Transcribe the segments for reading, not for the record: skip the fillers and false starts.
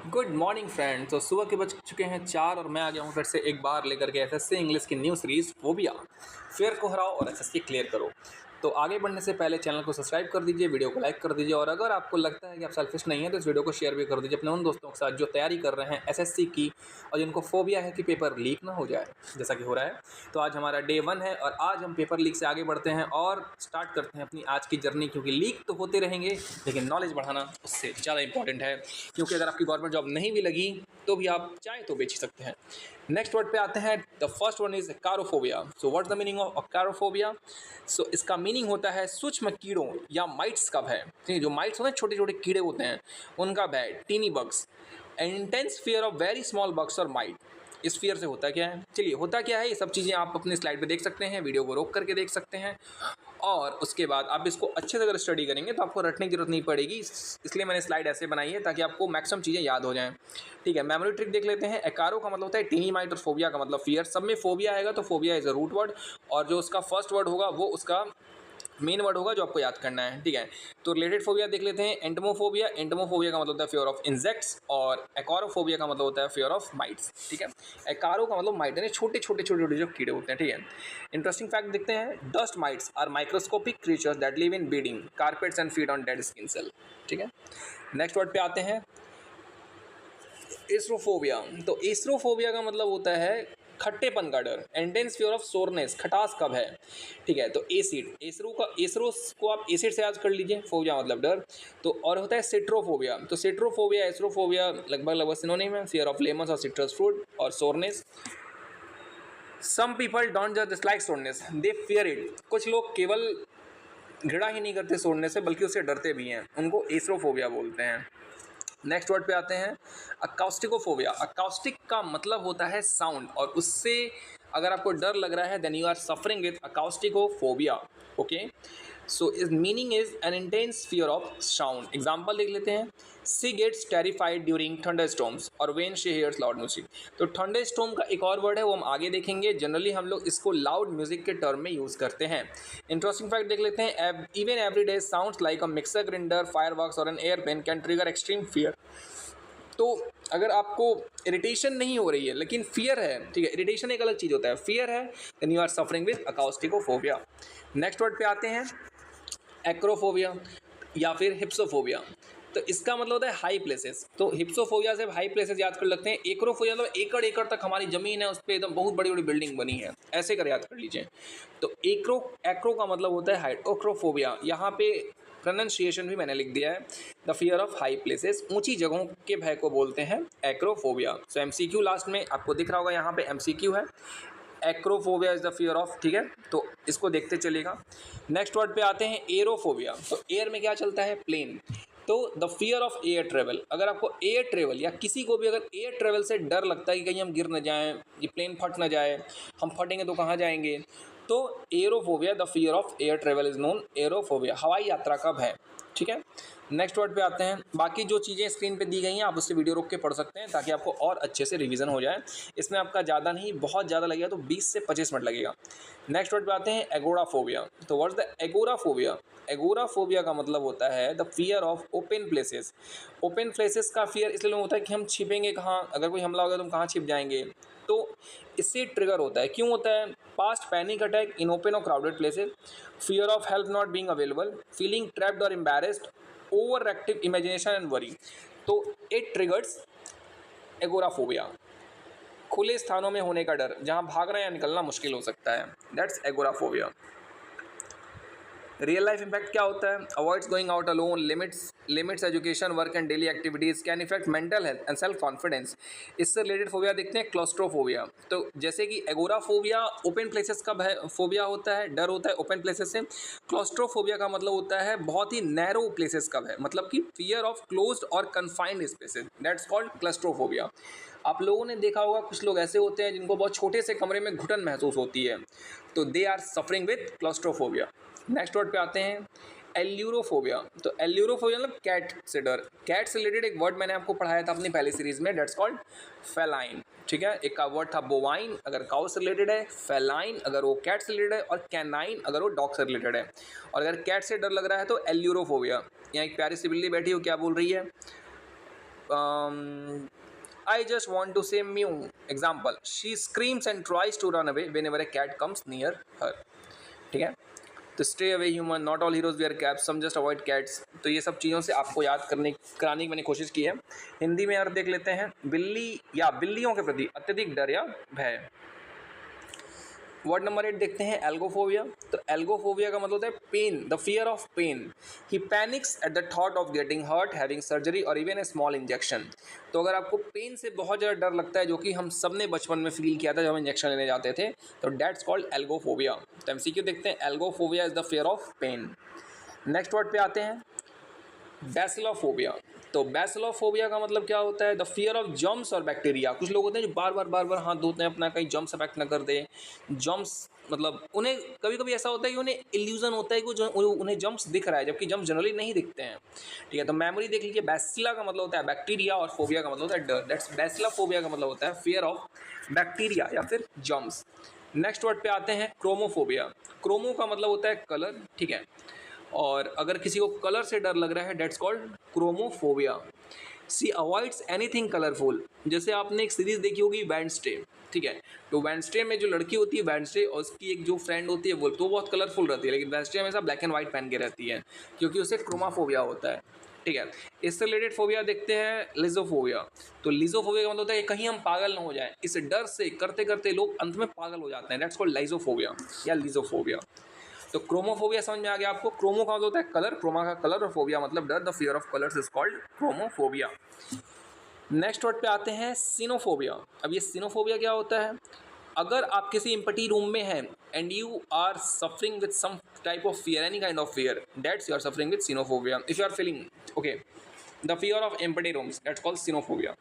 Good morning friends. तो सुबह के बज चुके हैं 4 और मैं आ गया हूँ फिर से एक बार लेकर के एसएससी इंग्लिश की न्यू सीरीज़ फोबिया। फेयर को हराओ और एसएससी क्लियर करो। तो आगे बढ़ने से पहले चैनल को सब्सक्राइब कर दीजिए, वीडियो को लाइक कर दीजिए और अगर आपको लगता है कि आप सेल्फिश नहीं है तो इस वीडियो को शेयर भी कर दीजिए अपने उन दोस्तों के साथ जो तैयारी कर रहे हैं एसएससी की और जिनको फोबिया है कि पेपर लीक ना हो जाए, जैसा कि हो रहा है। तो आज हमारा डे 1 है और आज हम पेपर लीक से आगे बढ़ते हैं और स्टार्ट करते हैं अपनी आज की जर्नी, क्योंकि लीक तो होते रहेंगे लेकिन नॉलेज बढ़ाना उससे ज़्यादा इंपॉर्टेंट है। क्योंकि अगर आपकी गवर्नमेंट जॉब नहीं भी लगी तो भी आप चाहे तो बेच ही सकते हैं। नेक्स्ट वर्ड पे आते हैं। The first one is cherophobia. So what's the meaning of cherophobia? So इसका मीनिंग होता है सूक्ष्म कीड़ों या माइट्स का भय। ठीक है, जो माइट्स होते हैं छोटे छोटे कीड़े होते हैं उनका भय, tiny bugs. An intense fear of very small bugs और माइट। इस फियर से होता क्या है, चलिए होता क्या है ये सब चीज़ें आप अपने स्लाइड पे देख सकते हैं, वीडियो को रोक करके देख सकते हैं और उसके बाद आप इसको अच्छे से अगर स्टडी करेंगे तो आपको रटने की जरूरत नहीं पड़ेगी। इसलिए मैंने स्लाइड ऐसे बनाई है ताकि आपको मैक्सिमम चीज़ें याद हो जाएं। ठीक है, मेमोरी ट्रिक देख लेते हैं। एकारो का मतलब होता है टीनी माइट और फोबिया का मतलब फियर। सब में फोबिया आएगा तो phobia is a root word और जो उसका फर्स्ट वर्ड होगा वो उसका मेन वर्ड होगा जो आपको याद करना है। ठीक है, तो रिलेटेड फोबिया देख लेते हैं। एंटमोफोबिया। एंटमोफोबिया का मतलब होता है फियर ऑफ इंसेक्ट्स और एकारोफोबिया का मतलब होता है फियर ऑफ माइट्स। ठीक है, एकारो का मतलब माइट यानी छोटे छोटे छोटे छोटे जो कीड़े होते हैं। ठीक है, इंटरेस्टिंग फैक्ट देखते हैं। Dust mites are microscopic creatures that live in bedding carpets and feed on dead skin cell. ठीक है, नेक्स्ट वर्ड पे आते हैं। एस्ट्रोफोबिया। तो एस्ट्रोफोबिया का मतलब होता है खट्टेपन का डर। इंटेंस फियर ऑफ सोरनेस, खटास कब है। ठीक है, तो एसिड। एसरो को आप एसिड से याद कर लीजिए। फोबिया मतलब डर। तो और होता है सिट्रोफोबिया। तो सिट्रोफोबिया एस्ट्रोफोबिया लगभग लगभग सिनोनिम है। फियर ऑफ लेमन्स और सिट्रस फ्रूट और sourness. Some people don't just dislike sourness, they fear it. कुछ लोग केवल घृणा ही नहीं करते सोरने से बल्कि उससे डरते भी हैं, उनको एस्ट्रोफोबिया बोलते हैं। नेक्स्ट वर्ड पे आते हैं। अकाउस्टिकोफोबिया। अकाउस्टिक का मतलब होता है साउंड और उससे अगर आपको डर लग रहा है then you are suffering with acousticophobia. Okay, so is meaning is an intense fear of sound. Example देख लेते हैं। She gets terrified during thunder storms और when she hears loud music. तो थंडर स्टॉर्म का एक और वर्ड है वो हम आगे देखेंगे। जनरली हम लोग इसको लाउड म्यूजिक के टर्म में यूज़ करते हैं। इंटरेस्टिंग फैक्ट देख लेते हैं। Even every day sounds like a mixer grinder, fireworks और an airplane can trigger extreme fear. तो अगर आपको इरिटेशन नहीं हो रही है लेकिन फियर है, ठीक है, इरिटेशन एक अलग चीज़ होता है, फियर है, then you are suffering with acousticophobia. Next word पे आते हैं। एक्रोफोबिया या फिर हिप्सोफोबिया। तो इसका मतलब होता है हाई प्लेसेस। तो हिप्सोफोबिया से हाई प्लेसेस याद कर लगते हैं। एक्रोफोबिया मतलब एकड़ एकड़ तक हमारी ज़मीन है, उस पर एकदम बहुत बड़ी बड़ी बिल्डिंग बनी है, ऐसे कर याद कर लीजिए। तो एक्रो का मतलब होता है हाइट। ओक्रोफोबिया, यहाँ पे प्रोनाउंसिएशन भी मैंने लिख दिया है। The fear of high places, ऊंची जगहों के भय को बोलते हैं एक्रोफोबिया। सो एमसीक्यू लास्ट में आपको दिख रहा होगा, यहाँ पे एमसीक्यू है। Acrophobia is the fear of, ठीक है, तो इसको देखते चलेगा। नेक्स्ट वर्ड पे आते हैं एरोफोबिया। तो एयर में क्या चलता है, प्लेन। तो the fear of air travel. अगर आपको एयर ट्रेवल या किसी को भी अगर एयर ट्रेवल से डर लगता है कि कहीं हम गिर न जाएं, ये प्लेन फट ना जाए, हम फटेंगे तो कहाँ जाएंगे, तो aerophobia, the fear of air travel is known aerophobia, हवाई यात्रा का भय। ठीक है, नेक्स्ट वर्ड पे आते हैं। बाकी जो चीज़ें स्क्रीन पे दी गई हैं आप उससे वीडियो रोक के पढ़ सकते हैं ताकि आपको और अच्छे से रिवीजन हो जाए। इसमें आपका ज़्यादा नहीं, बहुत ज़्यादा लगेगा तो 20 से 25 मिनट लगेगा। नेक्स्ट वर्ड पे आते हैं। एगोराफोबिया। तो व्हाट्स द एगोराफोबिया? एगोराफोबिया का मतलब होता है the fear of open places. Open places का फियर इसलिए होता है कि हम छिपेंगे कहाँ, अगर कोई हमला होगा तो हम कहाँ छिप जाएंगे, तो इससे ट्रिगर होता है। क्यों होता है? Past panic attack in open और crowded places, fear of help not being available, feeling trapped और embarrassed, over active imagination and worry. तो इट ट्रिगर्स एगोराफोबिया। खुले स्थानों में होने का डर, जहां भागना या निकलना मुश्किल हो सकता है, that's agoraphobia. Real life impact क्या होता है? Avoids going out alone, limits education, work and daily activities, can effect mental health and self confidence. इससे रिलेटेड फोबिया देखते हैं। क्लॉस्ट्रोफोबिया। तो जैसे कि एगोराफोबिया ओपन प्लेसेस का फोबिया होता है, डर होता है ओपन प्लेसेस से। क्लॉस्ट्रोफोबिया का मतलब होता है बहुत ही नैरो प्लेसेस का भय, मतलब कि फियर ऑफ क्लोज्ड और confined spaces, that's called claustrophobia. आप लोगों ने देखा होगा कुछ लोग ऐसे होते हैं जिनको बहुत छोटे से कमरे में घुटन महसूस होती है, तो they are suffering with claustrophobia. Next word पे आते हैं। एल्यूरोफोबिया। तो एल्यूरोफोबिया मतलब कैट से डर। कैट से रिलेटेड एक वर्ड मैंने आपको पढ़ाया था अपनी पहली सीरीज में, डेट्स कॉल्ड फेलाइन। ठीक है, एक का वर्ड था बोवाइन अगर काउ से रिलेटेड है, फेलाइन अगर वो कैट से रिलेटेड है, और कैनाइन अगर वो डॉग से रिलेटेड है। और अगर कैट से डर लग रहा है तो एल्यूरोफोबिया। यहाँ एक प्यारी सी बिल्ली बैठी हो, क्या बोल रही है? I just want to say mew. Example, she screams and tries to run away whenever a cat comes near her. ठीक है, तो stay away human, not all heroes wear caps, some just avoid cats. तो ये सब चीज़ों से आपको याद कराने की मैंने कोशिश की है। हिंदी में यार देख लेते हैं, बिल्ली या बिल्लियों के प्रति अत्यधिक डर या भय। वर्ड नंबर 8 देखते हैं, एल्गोफोबिया। तो एल्गोफोबिया का मतलब होता है pain, the fear of pain. He panics at the thought of getting hurt, having surgery और इवन ए स्मॉल इंजेक्शन। तो अगर आपको पेन से बहुत ज़्यादा डर लगता है, जो कि हम सब ने बचपन में फील किया था जब हम इंजेक्शन लेने जाते थे, तो डेट्स कॉल्ड एल्गोफोबिया। तो एमसीक्यू देखते हैं, algophobia is the fear of pain. Next word पे आते हैं, बैसिलोफोबिया। तो बैसिलोफोबिया का मतलब क्या होता है, द फियर ऑफ जर्म्स और बैक्टीरिया। कुछ लोग होते हैं जो बार बार हाथ धोते हैं अपना, कहीं जर्म्स अफेक्ट ना कर दे। जर्म्स मतलब उन्हें कभी कभी ऐसा होता है कि उन्हें इल्यूजन होता है कि उन्हें जर्म्स दिख रहा है, जबकि जर्म्स जनरली नहीं दिखते हैं। ठीक है, तो मेमोरी देख लीजिए, बैसिला का मतलब होता है बैक्टीरिया और फोबिया का मतलब होता है डर। दैट्स बैसिलोफोबिया का मतलब होता है फियर ऑफ बैक्टीरिया या फिर जर्म्स। नेक्स्ट वर्ड पे आते हैं, क्रोमोफोबिया। क्रोमो का मतलब होता है कलर, ठीक है, और अगर किसी को कलर से डर लग रहा है, डेट्स कॉल्ड क्रोमोफोबिया। सी अवॉइड्स एनीथिंग कलरफुल। जैसे आपने एक सीरीज देखी होगी वेडनेसडे, ठीक है, तो वेडनेसडे में जो लड़की होती है वेडनेसडे और उसकी एक जो फ्रेंड होती है वो तो बहुत कलरफुल रहती है, लेकिन वेडनेसडे हमेशा ब्लैक एंड व्हाइट पहन के रहती है, क्योंकि उसे क्रोमाफोबिया होता है। ठीक है, इससे रिलेटेड फोबिया देखते हैं, लिजोफोबिया। तो लिजोफोबिया का मतलब होता है कि कहीं हम पागल ना हो जाए, इस डर से करते करते लोग अंत में पागल हो जाते हैं, डेट्स कॉल्ड लाइजोफोबिया या लिजोफोबिया। तो क्रोमोफोबिया समझ में आ गया आपको। क्रोमो का मतलब होता है कलर, क्रोमा का कलर, और फोबिया मतलब डर, the fear of colours is called chromophobia. Next word पे आते हैं, सिनोफोबिया। अब ये सिनोफोबिया क्या होता है, अगर आप किसी एम्पटी रूम में हैं and you are suffering with some type of fear, any kind of fear, that's you are suffering with cenophobia. If you are feeling okay the fear of empty rooms, that's called cenophobia.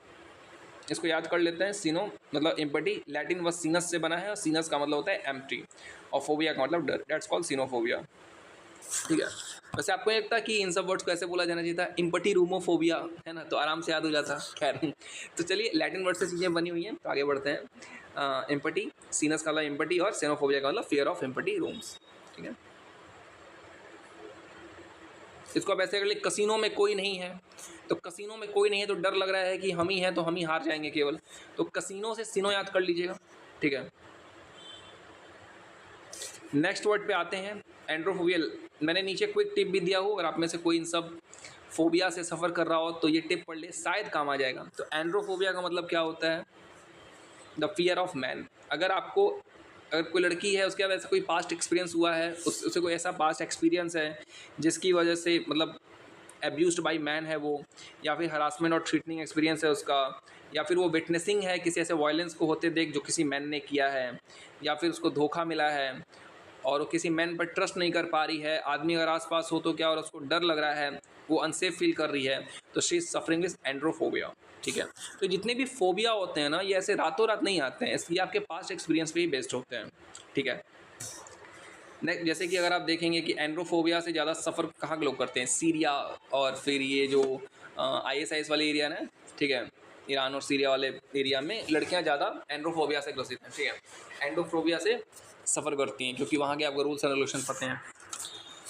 इसको याद कर लेते हैं, सिनो मतलब empty, Latin word sinus से बना है और सीनस का मतलब होता है एम्प्टी, और फोबिया का मतलब डर, दैट्स कॉल्ड सिनोफोबिया। ठीक है, वैसे आपको ये लगता है कि इन सब वर्ड्स को ऐसे बोला जाना चाहिए था, इम्पटी रूमोफोबिया, है ना, तो आराम से याद हो जाता। खैर, तो चलिए, लैटिन वर्ड से चीज़ें बनी हुई हैं, तो आगे बढ़ते हैं। एम्पटी, सीनस का मतलब एम्पटी और सिनोफोबिया का मतलब फियर ऑफ एम्पटी रूम्स। ठीक है, इसको आप ऐसे कर ले, कसिनो में कोई नहीं है, तो कसिनो में कोई नहीं है तो डर लग रहा है कि हम ही हैं, तो हम ही हार जाएंगे केवल, तो कसिनो से सिनो याद कर लीजिएगा। ठीक है, नेक्स्ट वर्ड पे आते हैं, एंड्रोफोबिया। मैंने नीचे क्विक टिप भी दिया हो, अगर आप में से कोई इन सब फोबिया से सफ़र कर रहा हो तो ये टिप पढ़ ले, शायद काम आ जाएगा। तो एंड्रोफोबिया का मतलब क्या होता है, द फियर ऑफ मैन। अगर कोई लड़की है, उसके बाद ऐसा कोई पास्ट एक्सपीरियंस हुआ है, उसे कोई ऐसा पास्ट एक्सपीरियंस है जिसकी वजह से मतलब एब्यूज्ड बाय मैन है वो, या फिर हरासमेंट और ट्रीटनिंग एक्सपीरियंस है उसका, या फिर वो विटनेसिंग है किसी ऐसे वायलेंस को होते देख जो किसी मैन ने किया है, या फिर उसको धोखा मिला है और वो किसी मैन पर ट्रस्ट नहीं कर पा रही है, आदमी अगर आसपास हो तो क्या, और उसको डर लग रहा है, वो अनसेफ फील कर रही है, तो शी इज सफरिंग विद एंड्रोफोबिया। ठीक है, तो जितने भी फोबिया होते हैं ना, ये ऐसे रातों रात नहीं आते हैं, इसलिए आपके पास्ट एक्सपीरियंस पे ही बेस्ड होते हैं। ठीक है, नेक्स्ट, जैसे कि अगर आप देखेंगे कि एंड्रोफोबिया से ज़्यादा सफ़र कहाँ के लोग करते हैं, सीरिया और फिर ये जो ISIS वाले एरिया ना, ठीक है, ईरान और सीरिया वाले एरिया में लड़कियां ज़्यादा एंड्रोफोबिया से ग्रसित हैं। ठीक है, एंड्रोफोबिया से सफ़र करती हैं, क्योंकि वहाँ के आपको रूल्स एंड रेगुलेशन पते हैं।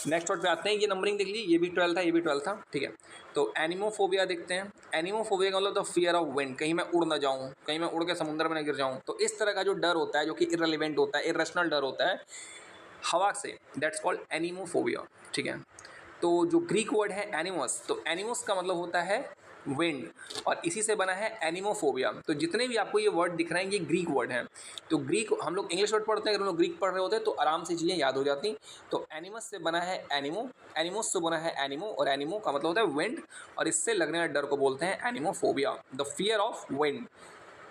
नेक्स्ट वर्ड पे आते हैं, ये नंबरिंग देख लीजिए, ये भी 12 था, ये भी 12 था। ठीक है, तो एनिमोफोबिया देखते हैं। एनिमोफोबिया का मतलब द फियर ऑफ विंड, कहीं मैं उड़ ना जाऊँ, कहीं मैं उड़ के समुद्र में न गिर जाऊँ, तो इस तरह का जो डर होता है, जो कि इररिलेवेंट होता है, इरेशनल डर होता है हवा से, दैट्स कॉल्ड एनिमोफोबिया। ठीक है, तो जो ग्रीक वर्ड है एनिमस, तो एनिमस का मतलब होता है विंड, और इसी से बना है एनिमोफोबिया। तो जितने भी आपको ये वर्ड दिख रहे हैं ये ग्रीक वर्ड हैं। तो ग्रीक, हम लोग इंग्लिश वर्ड पढ़ते हैं, अगर हम लोग ग्रीक पढ़ रहे होते हैं तो आराम से चीज़ें याद हो जाती। तो एनिमस से बना है एनिमो, एनिमोस से बना है एनिमो, और एनिमो का मतलब होता है विंड, और इससे लगने वाले डर को बोलते हैं anemophobia, the fear of wind.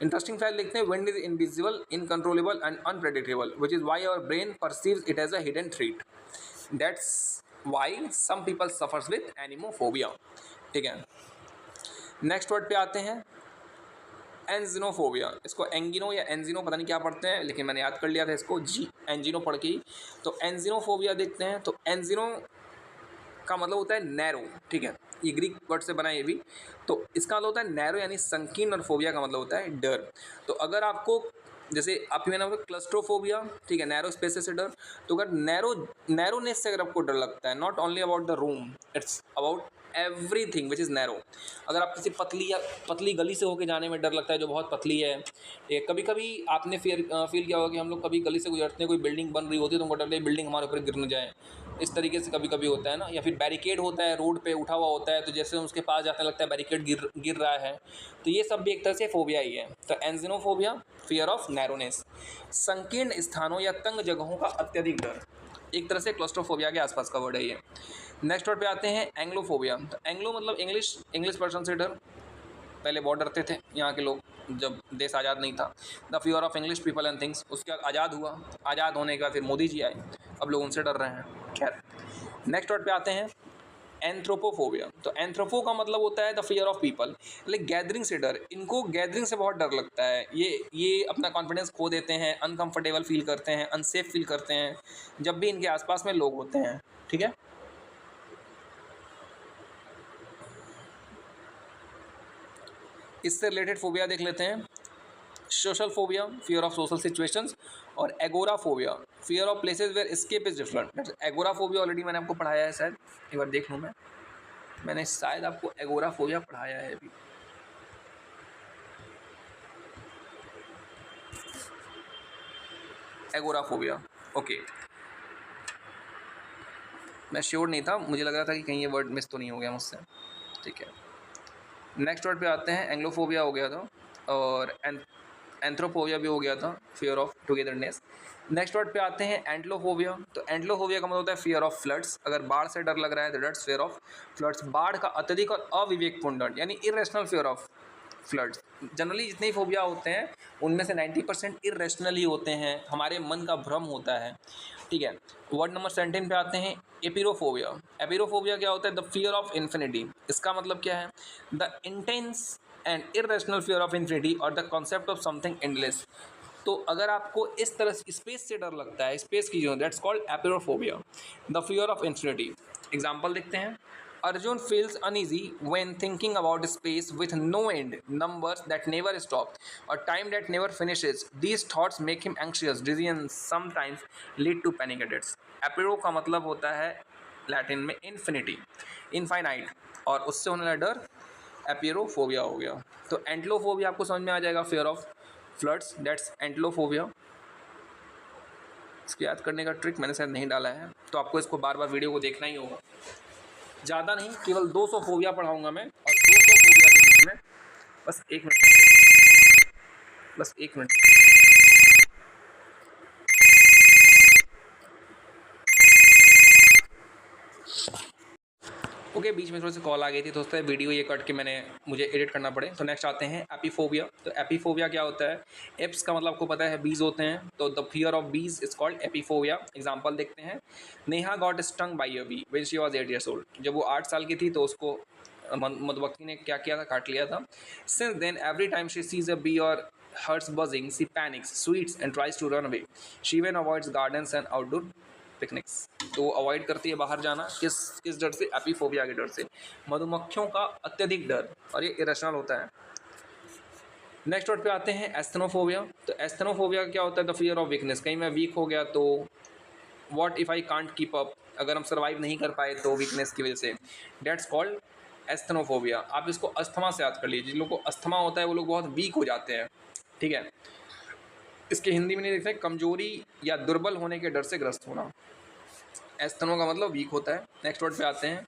Interesting fact लिखते हैं, wind is invisible, uncontrollable and unpredictable, which is why our brain perceives it as a hidden threat, that's why some people suffers with anemophobia. ठीक है, next word पे आते हैं, एंजिनोफोबिया। इसको एंगिनो या एंजिनो पता नहीं क्या पढ़ते हैं, लेकिन मैंने याद कर लिया था इसको, जी एंजिनो पढ़ के ही। तो एंजिनोफोबिया देखते हैं, तो एंजिनो का मतलब होता है नैरो। ठीक है, ये ग्रीक वर्ड से बना है ये भी। तो इसका मतलब होता है नैरो यानी संकीर्ण, और फोबिया का मतलब होता है डर। तो अगर आपको, जैसे आप मैंने बोला क्लस्ट्रोफोबिया, ठीक है, नैरो स्पेसेस से डर, तो अगर नैरोनेस से अगर आपको डर लगता है, not only about the room, it's about everything which is narrow. अगर आप किसी पतली गली से होके जाने में डर लगता है जो बहुत पतली है, कभी कभी आपने फील किया होगा कि हम लोग कभी गली से गुजरते हैं, कोई बिल्डिंग बन रही होती है तो हमको डर लगता है बिल्डिंग हमारे ऊपर गिर न जाए, इस तरीके से कभी कभी होता है ना। या फिर बैरिकेड होता है रोड पे उठा हुआ होता है, तो जैसे उसके पास जाने लगता है बैरिकेड गिर रहा है, तो ये सब भी एक तरह से फोबिया ही है। तो एंजिनोफोबिया, फियर ऑफ नैरोनेस, संकीर्ण स्थानों या तंग जगहों का अत्यधिक डर, एक तरह से क्लस्ट्रोफोबिया के आसपास का वर्ड है ये। नेक्स्ट वर्ड पे आते हैं एंग्लोफोबिया। तो एंग्लो मतलब इंग्लिश पर्सन से डर, पहले बहुत डरते थे यहाँ के लोग जब देश आज़ाद नहीं था। The fear of English people and things, उसके बाद आज़ाद हुआ, आज़ाद होने के बाद फिर मोदी जी आए, अब लोग उनसे डर रहे हैं। खैर, नेक्स्ट वर्ड पे आते हैं एंथ्रोपोफोबिया। तो एंथ्रोपो का मतलब होता है the fear of people, like gathering से डर, इनको गैदरिंग से बहुत डर लगता है। ये अपना कॉन्फिडेंस खो देते हैं, अनकंफर्टेबल फील करते हैं, अनसेफ फील करते हैं जब भी इनके आसपास में लोग होते हैं। ठीक है, इससे रिलेटेड फोबिया देख लेते हैं। Social phobia, fear of social situations, और agoraphobia, fear of places where escape is different. Agoraphobia already मैंने आपको पढ़ाया है, शायद एक बार देख लूँ मैंने शायद आपको एगोराफोबिया पढ़ाया है अभी। एगोराफोबिया, ओके, मैं श्योर नहीं था, मुझे लग रहा था कि कहीं ये वर्ड मिस तो नहीं हो गया मुझसे। ठीक है, नेक्स्ट वर्ड पे आते हैं। एंग्लोफोबिया हो गया था और एंथ्रोफोबिया भी हो गया था, fear of togetherness. Next word पे आते हैं एंटलोफोबिया। तो एंटलोफोबिया का मतलब होता है फियर ऑफ फ्लड्स, अगर बाढ़ से डर लग रहा है तो दैट्स फियर ऑफ फ्लड्स। बाढ़ का अत्यधिक और अविवेकपूर्ण डर, यानी irrational fear of floods. Generally जितने फोबिया होते हैं उनमें से 90% इरेशनल ही होते हैं, हमारे मन का भ्रम होता है। ठीक है, वर्ड नंबर 17 पे आते हैं एपिरोफोबिया। एपिरोफोबिया क्या होता है? The fear of infinity. इसका मतलब क्या है? The intense and irrational fear of infinity और the concept of something endless. तो अगर आपको इस तरह से स्पेस से डर लगता है, स्पेस की जो, that's called apeirophobia, the fear of infinity. Example देखते हैं। Arjun feels uneasy when thinking about space with no end, numbers that never stop, or time that never finishes. These thoughts make him anxious, dizzy, and sometimes lead to panic attacks. Apiro का मतलब होता है Latin में infinity, infinite, और उससे होने वाला डर एपिरोफोबिया हो गया। तो एंटलोफोबिया आपको समझ में आ जाएगा, फियर ऑफ फ्लड्स, दैट्स एंटलोफोबिया। इसको याद करने का ट्रिक मैंने शायद नहीं डाला है, तो आपको इसको बार बार वीडियो को देखना ही होगा। ज़्यादा नहीं, केवल 200 फोबिया पढ़ाऊंगा मैं, और 200 फोबिया के बीच में बस 1 मिनट, बस 1 मिनट। ओके, बीच में थोड़ी सी कॉल आ गई थी तो उससे वीडियो ये कट के मुझे एडिट करना पड़े। तो नेक्स्ट आते हैं एपीफोबिया। तो एपीफोबिया क्या होता है? एप्स का मतलब आपको पता है बीज होते हैं, तो the fear of bees is called apiphobia. Example देखते हैं। Neha got stung by a bee when she was 8 years old। जब वो 8 साल की थी तो उसको मधुमक्खी ने क्या किया था? काट लिया था। Since then every time she sees a bee और hears buzzing, she panics, sweats and tries to run away. She even avoids gardens and outdoor picnics. तो अवॉइड करती है बाहर जाना, किस डर से? एपीफोबिया के डर से, मधुमक्खियों का अत्यधिक डर, और ये इरेशनल होता है। नेक्स्ट वर्ड पे आते हैं एस्थेनोफोबिया। तो एस्थेनोफोबिया क्या होता है? The fear of weakness. कहीं मैं वीक हो गया तो, what if I can't keep up, अगर हम सर्वाइव नहीं कर पाए तो वीकनेस की वजह से, दैट्स कॉल्ड एस्थेनोफोबिया। आप इसको अस्थमा से याद कर लीजिए, जिन लोगों को अस्थमा होता है वो लोग बहुत वीक हो जाते हैं। ठीक है, इसके हिंदी में नहीं देखते, कमजोरी या दुर्बल होने के डर से ग्रस्त होना। एस्थेनो का मतलब वीक होता है। नेक्स्ट वर्ड पे आते हैं।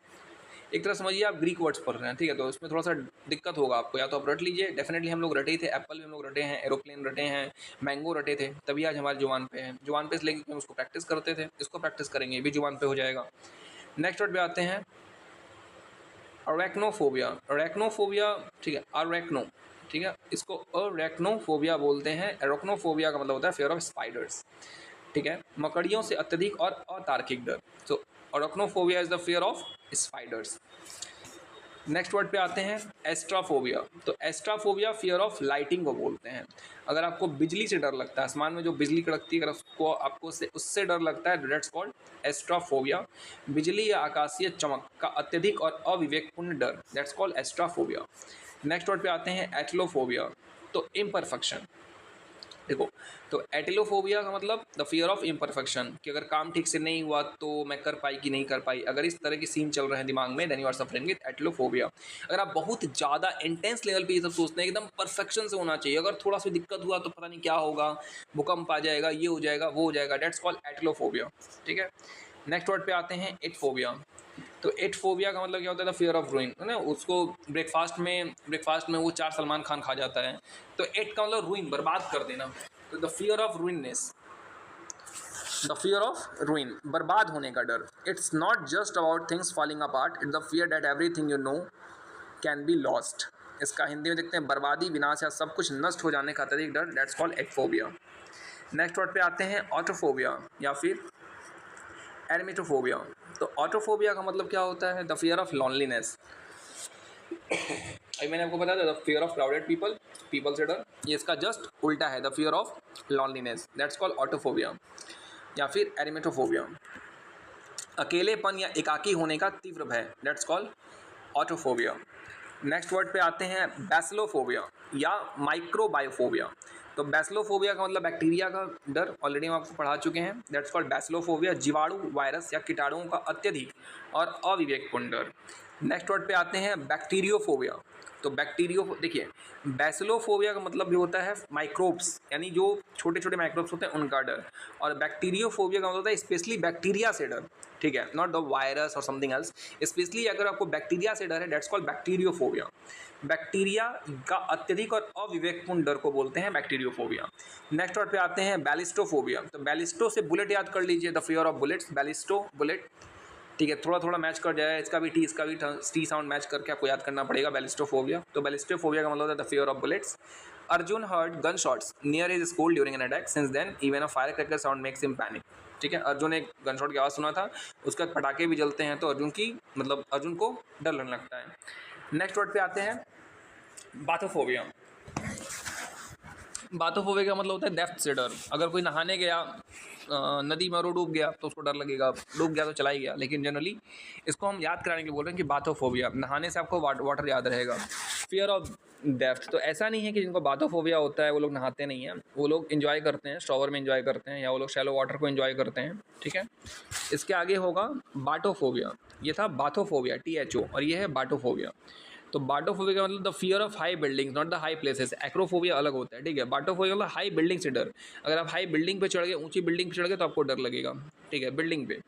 एक तरह समझिए आप ग्रीक वर्ड्स पढ़ रहे हैं, ठीक है, तो इसमें थोड़ा सा दिक्कत होगा आपको, या तो आप रट लीजिए, डेफिनेटली हम लोग रटे ही थे, एप्पल भी हम लोग रटे हैं, एरोप्लेन रटे हैं, मैंगो रटे थे, तभी आज हमारे जुबान पे है। जुबान पे इसलिए हम उसको प्रैक्टिस करते थे, इसको प्रैक्टिस करेंगे, ये भी जुबान पे हो जाएगा। नेक्स्ट वर्ड पे आते हैं अरेक्नोफोबिया। अरेक्नोफोबिया, ठीक है, अरेक्नो, ठीक है, इसको अरेक्नोफोबिया बोलते हैं। एरोक्नोफोबिया का मतलब होता है फियर ऑफ स्पाइडर्स। ठीक है, मकड़ियों से अत्यधिक और अतार्किक डर। तो arachnophobia is the fear of spiders. Next word पे आते हैं एस्ट्राफोबिया। तो एस्ट्राफोबिया फियर ऑफ लाइटिंग को बोलते हैं। अगर आपको बिजली से डर लगता है, आसमान में जो बिजली कड़कती है, अगर आपको उससे डर लगता है, दैट्स कॉल्ड एस्ट्राफोबिया। बिजली या आकाशीय चमक का अत्यधिक और अविवेकपूर्ण डर, दैट्स कॉल्ड एस्ट्राफोबिया। नेक्स्ट वर्ड पे आते हैं एटलोफोबिया। तो इम्परफेक्शन, देखो, तो एटिलोफोबिया का मतलब द फियर ऑफ इम्परफेक्शन, कि अगर काम ठीक से नहीं हुआ तो मैं कर पाई कि नहीं कर पाई, अगर इस तरह की सीन चल रहे हैं दिमाग में, then you are suffering with atelophobia. अगर आप बहुत ज़्यादा इंटेंस लेवल पे ये सब सोचते हैं एकदम परफेक्शन से होना चाहिए, अगर थोड़ा सा दिक्कत हुआ तो पता नहीं क्या होगा, भूकंप आ जाएगा, ये हो जाएगा, वो हो जाएगा, डेट्स कॉल्ड एटिलोफोबिया। ठीक है, नेक्स्ट वर्ड पे आते हैं एटफोबिया। तो एटफोबिया का मतलब क्या होता है? द फियर ऑफ रूइन, है ना। उसको ब्रेकफास्ट में वो 4 सलमान खान खा जाता है। तो एट का मतलब रूइन, बर्बाद कर देना। तो the fear of ruinness, the fear of ruin, बर्बाद होने का डर। It's not just about things falling apart, it's the fear that everything you know can be lost. इसका हिंदी में देखते हैं बर्बादी, विनाश या सब कुछ नष्ट हो जाने का अत्यधिक डर, दैट्स कॉल्ड एटफोबिया। नेक्स्ट वर्ड पे आते हैं ऑटोफोबिया या फिर एरमिटोफोबिया। तो ऑटोफोबिया का मतलब क्या होता है? The fear of loneliness. अभी मैंने आपको बताया था the fear of crowded people से डर, ये इसका जस्ट उल्टा है, the fear of loneliness, that's called autophobia या फिर एरिमेटोफोबिया। अकेलेपन या एकाकी होने का तीव्र भय, दैट्स कॉल्ड ऑटोफोबिया। नेक्स्ट वर्ड पे आते हैं बैसिलोफोबिया या माइक्रोबायोफोबिया। तो बैसिलोफोबिया का मतलब बैक्टीरिया का डर, ऑलरेडी हम आपको पढ़ा चुके हैं, दैट्स कॉल्ड बैसिलोफोबिया, जीवाणु, वायरस या कीटाणुओं का अत्यधिक और अविवेकपूर्ण डर। नेक्स्ट वर्ड पे आते हैं बैक्टीरियोफोबिया। तो देखिए, बैसिलोफोबिया का मतलब भी होता है माइक्रोब्स, यानी जो छोटे छोटे माइक्रोब्स होते हैं उनका डर, और बैक्टीरियोफोबिया का मतलब होता है स्पेशली बैक्टीरिया से डर। ठीक है, नॉट द वायरस और समथिंग एल्स, स्पेशली अगर आपको बैक्टीरिया से डर है, डेट्स कॉल्ड बैक्टीरियोफोबिया। बैक्टीरिया का अत्यधिक और अविवेकपूर्ण डर को बोलते हैं बैक्टीरियोफोबिया। नेक्स्ट वर्ड पे आते हैं बैलिस्टोफोबिया। तो बैलिस्टो से बुलेट याद कर लीजिए, the fear of bullets, ballisto bullet. ठीक है, थोड़ा थोड़ा मैच कर जाए, इसका भी टी साउंड मैच करके आपको याद करना पड़ेगा, बैलिस्टोफोबिया। तो बैलिस्टोफोबिया का मतलब है the fear of bullets. Arjun heard gun shots near his school during an attack, since then even a fire cracker sound makes him panic. ठीक है, अर्जुन ने एक गन शॉट की आवाज़ सुना था, उसके बाद पटाखे भी जलते हैं, तो अर्जुन को डर लगने लगता है। नेक्स्ट वर्ड पे आते हैं बाथोफोबिया। बाथोफोबिया का मतलब होता है डेप्थ से डर। अगर कोई नहाने गया नदी में और वो डूब गया तो उसको डर लगेगा, डूब गया तो चला ही गया, लेकिन जनरली इसको हम याद कराने के लिए बोल रहे हैं कि बाथोफोबिया, नहाने से आपको वाटर याद रहेगा। फियर ऑफ डेप्थ, तो ऐसा नहीं है कि जिनको बाथोफोबिया होता है वो लोग नहाते नहीं हैं, वो लोग इन्जॉय करते हैं, शॉवर में इन्जॉय करते हैं, या वो लोग शैलो वाटर को इन्जॉय करते हैं। ठीक है, इसके आगे होगा बाटोफोबिया। ये था बाथोफोबिया, THO, और ये है बाटोफोबिया। तो बाटोफोबिया का मतलब the fear of high buildings, not the high places. Acrophobia अलग होता है। ठीक है, बाटोफोबिया मतलब हाई बिल्डिंग से डर। अगर आप हाई बिल्डिंग पे चढ़ गए, ऊंची बिल्डिंग पे चढ़ गए, तो आपको डर लगेगा। ठीक है, बिल्डिंग पे।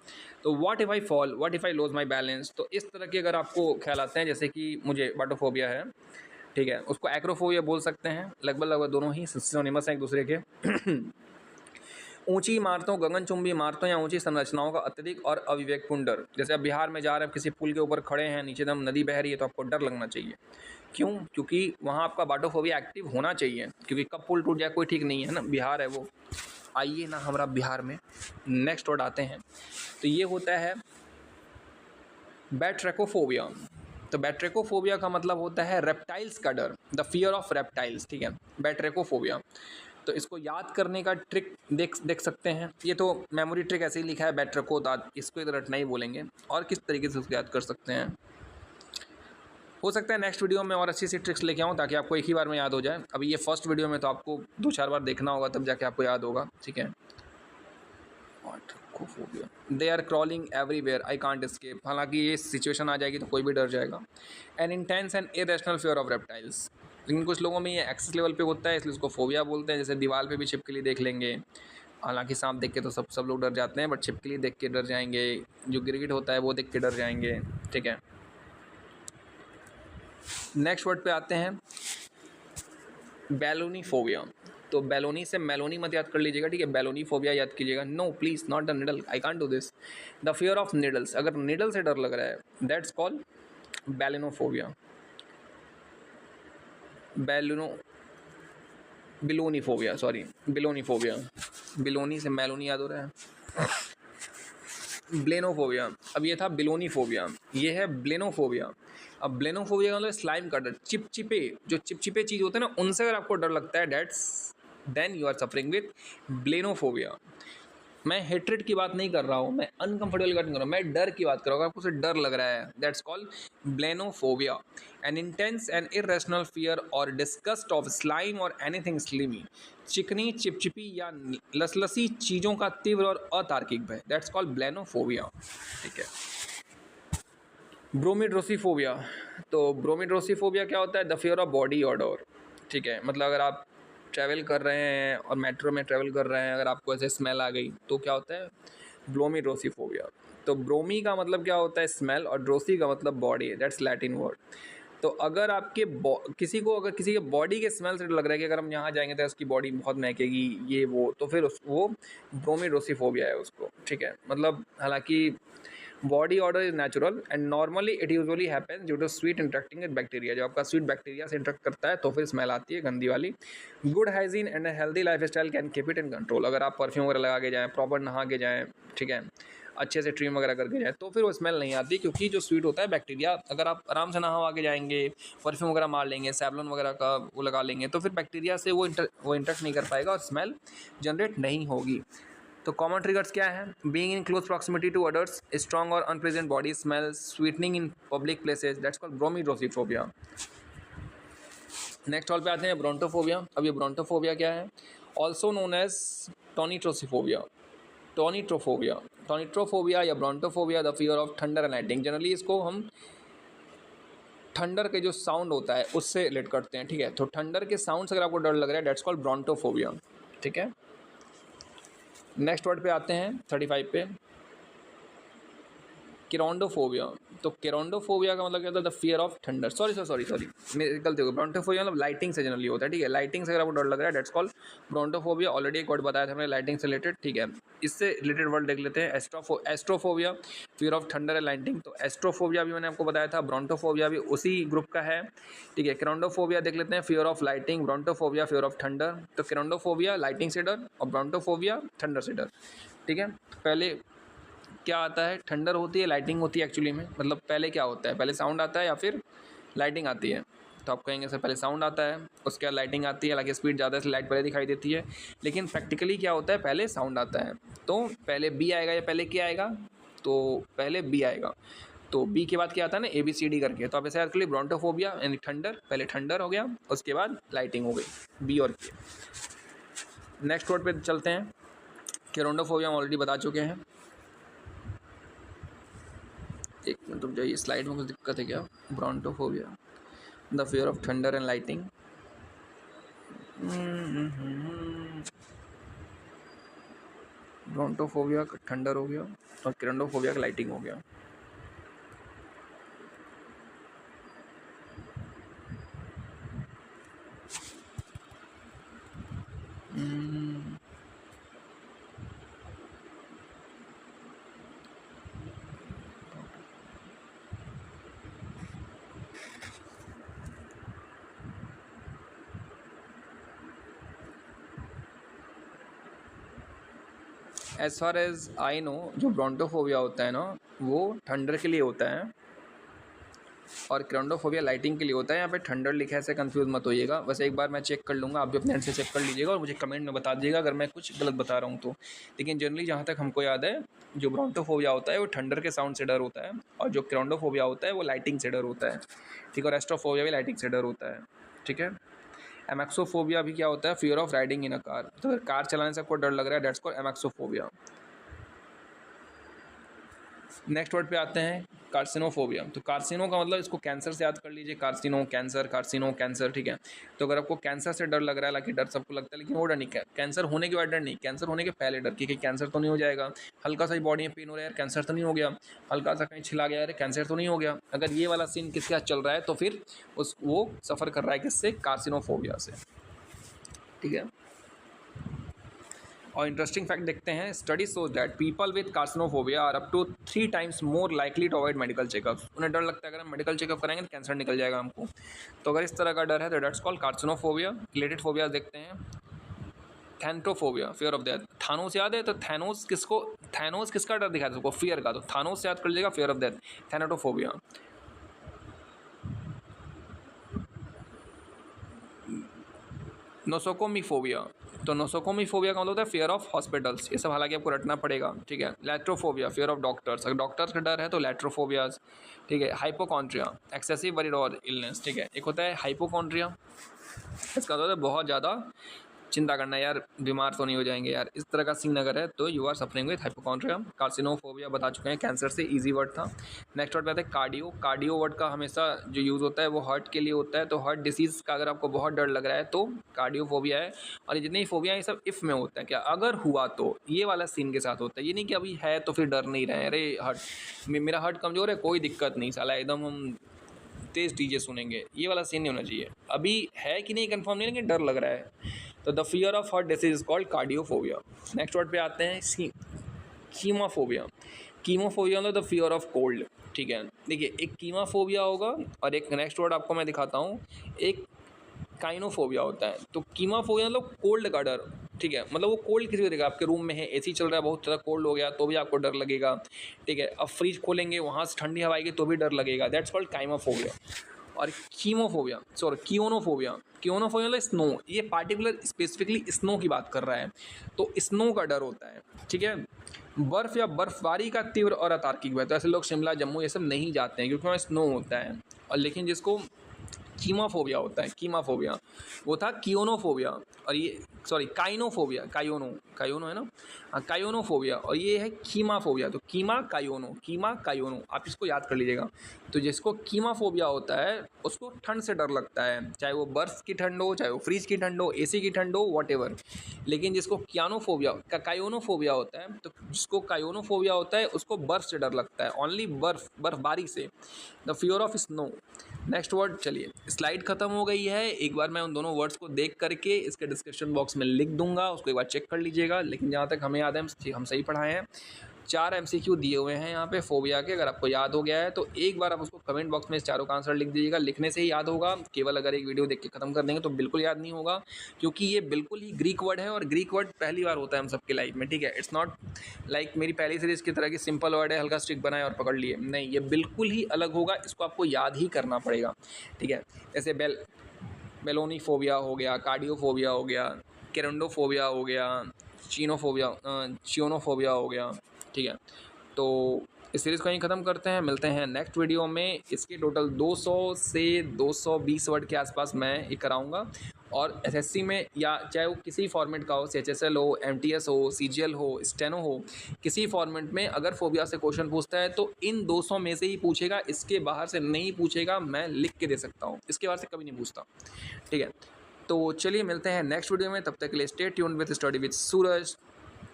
तो what if I fall, what if I loss my balance, तो इस तरह के अगर आपको ख्याल आते हैं, जैसे कि मुझे बाटोफोबिया है, ठीक है, उसको एक्रोफोबिया बोल सकते हैं, लगभग दोनों ही सिनोनिमस हैं एक दूसरे के। ऊंची इमारतों, गगनचुंबी इमारतों या ऊंची संरचनाओं का अत्यधिक और अविवेकपूर्ण डर। जैसे आप बिहार में जा रहे हैं, किसी पुल के ऊपर खड़े हैं, नीचे दम नदी बह रही है, तो आपको डर लगना चाहिए। क्यों? क्योंकि वहाँ आपका बाटोफोबिया एक्टिव होना चाहिए, क्योंकि कब पुल टूट जाए कोई ठीक नहीं है ना, बिहार है वो। आइए ना हमारा बिहार में। नेक्स्ट वर्ड आते हैं, तो ये होता है बैट्रेकोफोबिया। तो बैट्रेकोफोबिया का मतलब होता है रेप्टाइल्स का डर, द फियर ऑफ रेप्टाइल्स। ठीक है, बैट्रेकोफोबिया। तो इसको याद करने का ट्रिक देख सकते हैं, ये तो मेमोरी ट्रिक ऐसे ही लिखा है बैट्रेको, इसको इधर रटना ही बोलेंगे, और किस तरीके से उसको याद कर सकते हैं। हो सकता है नेक्स्ट वीडियो में और अच्छी सी ट्रिक्स लेके आऊँ, ताकि आपको एक ही बार में याद हो जाए। अभी ये फर्स्ट वीडियो में तो आपको 2-4 बार देखना होगा, तब जाके आपको याद होगा। ठीक है, they are crawling everywhere, I can't escape. हालांकि ये सिचुएशन आ जाएगी तो कोई भी डर जाएगा। N intense and irrational fear of reptiles, लेकिन कुछ लोगों में ये एक्सेस लेवल पे होता है, इसलिए इसको फोबिया बोलते हैं। जैसे दीवार पे भी छिपकली देख लेंगे, हालांकि सांप देख के तो सब लोग डर जाते हैं, बट छिपकली देख के डर जाएंगे, जो गिरगिट होता है वो देख के डर जाएंगे। ठीक है, नेक्स्ट वर्ड पे आते हैं बैलोनी फोबिया। तो बैलोनी से मेलोनी मत याद कर लीजिएगा, ठीक है, बैलोनी फोबिया याद कीजिएगा। No please, not the needle, I can't do this. The fear of needles, अगर निडल से डर लग रहा है, that's called belonephobia, belonephobia, sorry, belonephobia. Belone से मेलोनी याद हो रहा है। ब्लेनोफोबिया, अब ये था बिलोनी फोबिया, ये है ब्लेनोफोबिया। अब ब्लेनोफोबिया का मतलब स्लाइम का डर, चिपचिपे, जो चिपचिपे चीज़ होते हैं ना, उनसे अगर आपको डर लगता है, then you are suffering with blennophobia. मैं हेट्रेड की बात नहीं कर रहा हूँ, मैं अनकंफर्टेबल की बात नहीं कर रहा हूँ, मैं डर की बात कर रहा हूँ। अगर आपको उसे डर लग रहा है, that's called blennophobia, an intense and irrational fear और डिस्गस्ट ऑफ स्लाइम और एनीथिंग स्लिमी, चिकनी, चिपचिपी या लसलसी चीज़ों का तीव्र और अतार्किक भय, दैट्स कॉल्ड ब्लेनोफोबिया। ठीक है। ब्रोमीड्रोसीफोबिया, तो ब्रोमीड्रोसीफोबिया क्या होता है? The fear of body odour. ठीक है, मतलब अगर आप ट्रैवल कर रहे हैं और मेट्रो में ट्रैवल कर रहे हैं, अगर आपको ऐसे स्मेल आ गई तो क्या होता है? ब्रोमीड्रोसीफोबिया। तो ब्रोमी का मतलब क्या होता है? स्मेल, और ड्रोसी का मतलब बॉडी, दैट्स लैटिन वर्ड। तो अगर आपके किसी को अगर किसी के बॉडी के स्मेल से डर लग रहा है कि अगर हम यहाँ जाएंगे तो उसकी बॉडी बहुत महकेगी, ये वो, तो फिर वो ब्रोमीड्रोसीफोबिया है उसको। ठीक है, मतलब हालांकि body odour is natural and normally it usually happens due to sweat interacting with bacteria. जब आपका स्वीट बैक्टीरिया से इंटरेक्ट करता है तो फिर स्मेल आती है गंदी वाली। Good hygiene and healthy life style can keep it in control. अगर आप परफ्यूम वगैरह लगा के जाएँ, प्रॉपर नहा के जाएँ, ठीक है, अच्छे से ट्रिम वगैरह करके जाए, तो फिर वो स्मेल नहीं आती, क्योंकि जो स्वीट होता है बैक्टीरिया, अगर आप आराम से नहा के जाएंगे, परफ्यूम वगैरह मार लेंगे, सैवलॉन वगैरह का वो लगा लेंगे, तो फिर बैक्टीरिया से वो इंटरेक्ट नहीं कर पाएगा और स्मेल जनरेट नहीं होगी। तो कॉमन ट्रिगर्स क्या है? Being in close proximity to others, strong और unpleasant body smell, sweating in public places, that's called bromidrosiphobia. Next ऑल पे आते हैं ब्रोंटोफोबिया। अब ये ब्रोंटोफोबिया क्या है? Also known as tonitrosiphobia, tonitrophobia या brontophobia, the fear of thunder and lightning. Generally इसको हम थंडर के जो साउंड होता है उससे रिलेट करते हैं। ठीक है, तो थंडर के साउंड से अगर आपको डर लग रहा है, दैट्स कॉल्ड ब्रोंटोफोबिया। ठीक है, नेक्स्ट वर्ड पे आते हैं 35 पे, केरोंडोफोबिया। तो केरोंडोफोबिया का मतलब क्या होता है? The fear of thunder. Sorry मेरी गलती हो गई। ब्रोंटोफोबिया मतलब लाइटिंग से जनरली होता है। ठीक है, लाइटिंग से अगर आपको डर लग रहा है, दैट्स कॉल्ड ब्रोंटोफोबिया। ऑलरेडी एक वर्ड बताया था हमने लाइटिंग से रिलेटेड। ठीक है, इससे रिलेटेड वर्ड देख लेते हैं, astrophobia, fear of thunder and lighting. तो एस्ट्रोफोबिया भी मैंने आपको बताया था, ब्रोंटोफोबिया भी उसी ग्रुप का है। ठीक है, केरोंडोफोबिया देख लेते हैं, fear of lighting, brontophobia fear of thunder. तो केरोंडोफोबिया लाइटिंग से डर और ब्रोंटोफोबिया थंडर से डर। ठीक है, पहले क्या आता है? थंडर होती है, लाइटिंग होती है एक्चुअली में। मतलब पहले क्या होता है? पहले साउंड आता है या फिर लाइटिंग आती है? तो आप कहेंगे सर पहले साउंड आता है, उसके बाद लाइटिंग आती है। हालांकि स्पीड ज़्यादा से लाइट पहले दिखाई देती है, लेकिन प्रैक्टिकली क्या होता है? पहले साउंड आता है। तो पहले बी आएगा या पहले क्या आएगा? तो पहले बी आएगा। तो बी के बाद क्या आता है ना, ABCD करके। तो आप ऐसे याद कर लीजिए, ब्रोंटोफोबिया यानी थंडर, पहले थंडर हो गया, उसके बाद लाइटिंग हो गई, बी और के। नेक्स्ट वर्ड पे चलते हैं। केरोंडोफोबिया हम ऑलरेडी बता चुके हैं। एक मिनट रुक जाइए, स्लाइड में कुछ दिक्कत है क्या? Brontophobia, the fear of thunder and lighting. Brontophobia का थंडर हो गया और केरोंडोफोबिया का लाइटिंग हो गया। As far as I know, जो ब्रोंटोफोबिया होता है ना, वो थंडर के लिए होता है और केरोंडोफोबिया लाइटिंग के लिए होता है। यहाँ पे थंडर लिखा है, ऐसे कंफ्यूज मत होइएगा। वैसे एक बार मैं चेक कर लूँगा, आप भी अपने एंड से चेक कर लीजिएगा और मुझे कमेंट में बता दीजिएगा अगर मैं कुछ गलत बता रहा हूँ तो। लेकिन जनरली जहाँ तक हमको याद है, जो ब्रोंटोफोबिया होता है वो थंडर के साउंड से डर होता है, और जो केरोंडोफोबिया होता है वो लाइटिंग से डर होता है। ठीक है, और एस्ट्रोफोबिया भी लाइटिंग से डर होता है। ठीक है, एमेक्सोफोबिया भी क्या होता है? Fear of riding in a car. तो अगर कार चलाने से आपको डर लग रहा है, दैट्स कॉल्ड एमेक्सोफोबिया। नेक्स्ट वर्ड पे आते हैं, कार्सिनोफोबिया। तो कार्सिनो का मतलब इसको कैंसर से याद कर लीजिए, कार्सिनो कैंसर, कार्सिनो कैंसर। ठीक है, तो अगर आपको कैंसर से डर लग रहा है, हालांकि डर सबको लगता है, लेकिन वो डर नहीं, कैंसर होने के बाद डर नहीं, कैंसर होने के पहले डर, कि कैंसर तो नहीं हो जाएगा, हल्का सा बॉडी में पेन हो रहा है, कैंसर तो नहीं हो गया, हल्का सा कहीं छिला गया है, कैंसर तो नहीं हो गया। अगर ये वाला सीन किसके साथ चल रहा है तो फिर वो सफ़र कर रहा है किससे? कार्सिनोफोबिया से। ठीक है, और इंटरेस्टिंग फैक्ट देखते हैं, study shows that people with carcinophobia are up to 3 times more likely to avoid medical checkups. उन्हें डर लगता है अगर हम मेडिकल चेकअप कराएंगे तो कैंसर निकल जाएगा हमको। तो अगर इस तरह का डर है तो दैट्स कॉल्ड कार्सिनोफोबिया। रिलेटेड फोबिया देखते हैं, थैनोटोफोबिया, फियर ऑफ डेथ। थानोस याद है? तो थैनोस किसका डर दिखाया था सबको? फियर का। तो थानोस याद कर लीजिएगा, फियर ऑफ डेथ, थैनोटोफोबिया। नोसोकोमीफोबिया, तो नोसोकोमिफोबिया का मतलब होता है फियर ऑफ हॉस्पिटल्स, ये सब हालांकि आपको रटना पड़ेगा, ठीक है। लैट्रोफोबिया फियर ऑफ डॉक्टर्स, अगर डॉक्टर्स का डर है तो लैट्रोफोबियाज, ठीक है। हाइपोकॉन्ड्रिया एक्सेसिव वरीड और इलनेस, ठीक है। एक होता है हाइपोकॉन्ड्रिया, इसका मतलब है बहुत ज़्यादा चिंता करना, यार बीमार तो नहीं हो जाएंगे यार, इस तरह का सीन अगर है तो you are suffering with hypochondria. Carcinophobia बता चुके हैं, कैंसर से इजी वर्ड था। नेक्स्ट वर्ड पे आता है कार्डियो। कार्डियो वर्ड का हमेशा जो यूज़ होता है वो हार्ट के लिए होता है, तो हार्ट डिसीज़ का अगर आपको बहुत डर लग रहा है तो कार्डियोफोबिया है। और ये जितनी फोबिया ये सब इफ़ में होता है, क्या अगर हुआ तो, ये वाला सीन के साथ होता है। ये नहीं कि अभी है तो फिर डर नहीं रहे, अरे हार्ट मेरा हार्ट कमज़ोर है कोई दिक्कत नहीं, साला एकदम हम तेज़ डीजे सुनेंगे, ये वाला सीन नहीं होना चाहिए। अभी है कि नहीं कंफर्म नहीं, लेकिन डर लग रहा है, तो the fear of heart disease is called cardiophobia. Next word पे आते हैं कीमोफोबिया। कीमोफोबिया मतलब द फियर ऑफ कोल्ड, ठीक है। देखिए एक कीमाफोबिया होगा और एक नेक्स्ट वर्ड आपको मैं दिखाता हूँ, एक काइनोफोबिया होता है। तो कीमाफोबिया मतलब कोल्ड का डर, ठीक है। मतलब वो कोल्ड किसी को देगा, आपके रूम में है एसी चल रहा है बहुत ज़्यादा कोल्ड हो गया तो भी आपको डर लगेगा, ठीक है। अब फ्रिज खोलेंगे वहाँ से ठंडी हवा आएगी तो भी डर लगेगा, दैट्स कॉल्ड काइमाफोबिया। और कीमोफोबिया सॉरी कियोनोफोबिया, कियोनोफोबिया मतलब स्नो, ये पार्टिकुलर स्पेसिफिकली स्नो की बात कर रहा है, तो स्नो का डर होता है, ठीक है। बर्फ़ या बर्फबारी का तीव्र और अतार्किक भय, तो ऐसे लोग शिमला जम्मू ये सब नहीं जाते हैं क्योंकि वहाँ स्नो होता है। और लेकिन जिसको कीमाफोबिया होता है, कीमाफोबिया वो था कियोनोफोबिया, और ये सॉरी काइनोफोबिया, कायोनो है ना, कायोनोफोबिया, और ये है कीमाफोबिया। तो कीमा कायोनो आप इसको याद कर लीजिएगा। तो जिसको कीमाफोबिया होता है उसको ठंड से डर लगता है, चाहे वो बर्फ़ की ठंड हो, चाहे वो फ्रिज की ठंड हो, एसी की ठंड हो, व्हाटएवर। लेकिन जिसको कायोनोफोबिया होता है, तो जिसको कायोनोफोबिया होता है उसको बर्फ़ से डर लगता है, ओनली बर्फबारी से, the fear of snow. Next word, चलिए स्लाइड खत्म हो गई है, एक बार मैं उन दोनों वर्ड्स को देख करके इसके डिस्क्रिप्शन बॉक्स में लिख दूंगा, उसको एक बार चेक कर लीजिएगा। लेकिन जहाँ तक हमें याद है हम सही पढ़ाए हैं। 4 MCQ दिए हुए हैं यहाँ पे फोबिया के, अगर आपको याद हो गया है तो एक बार आप उसको कमेंट बॉक्स में इस चारों का आंसर लिख दीजिएगा, लिखने से ही याद होगा। केवल अगर एक वीडियो देख के खत्म कर देंगे तो बिल्कुल याद नहीं होगा, क्योंकि ये बिल्कुल ही ग्रीक वर्ड है और ग्रीक वर्ड पहली बार होता है हम सबकी लाइफ में, ठीक है। इट्स नॉट लाइक मेरी पहली सीरीज़ की तरह की सिंपल वर्ड है, हल्का स्टिक बनाए और पकड़ लिए, नहीं, ये बिल्कुल ही अलग होगा, इसको आपको याद ही करना पड़ेगा, ठीक है। जैसे बेलोनीफोबिया हो गया, कार्डियोफोबिया हो गया, केरेंडोफोबिया हो गया, चियोनोफोबिया हो गया, ठीक है। तो इस सीरीज़ को यहीं ख़त्म करते हैं, मिलते हैं नेक्स्ट वीडियो में। इसके टोटल 200 से 220 वर्ड के आसपास मैं ये कराऊंगा। और एसएससी में या चाहे वो किसी फॉर्मेट का हो, CHSL हो, MTS हो, CGL हो, स्टेनो हो, किसी फॉर्मेट में अगर फोबिया से क्वेश्चन पूछता है तो इन 200 में से ही पूछेगा, इसके बाहर से नहीं पूछेगा, मैं लिख के दे सकता हूँ, इसके बाहर से कभी नहीं पूछता, ठीक है। तो चलिए मिलते हैं नेक्स्ट वीडियो में, तब तक के लिए stay tuned with study with Suraj.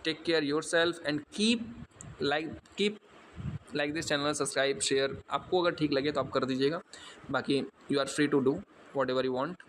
Take care yourself and keep like this channel, subscribe, share, आपको अगर ठीक लगे तो आप कर दीजिएगा, बाकी you are free to do whatever you want.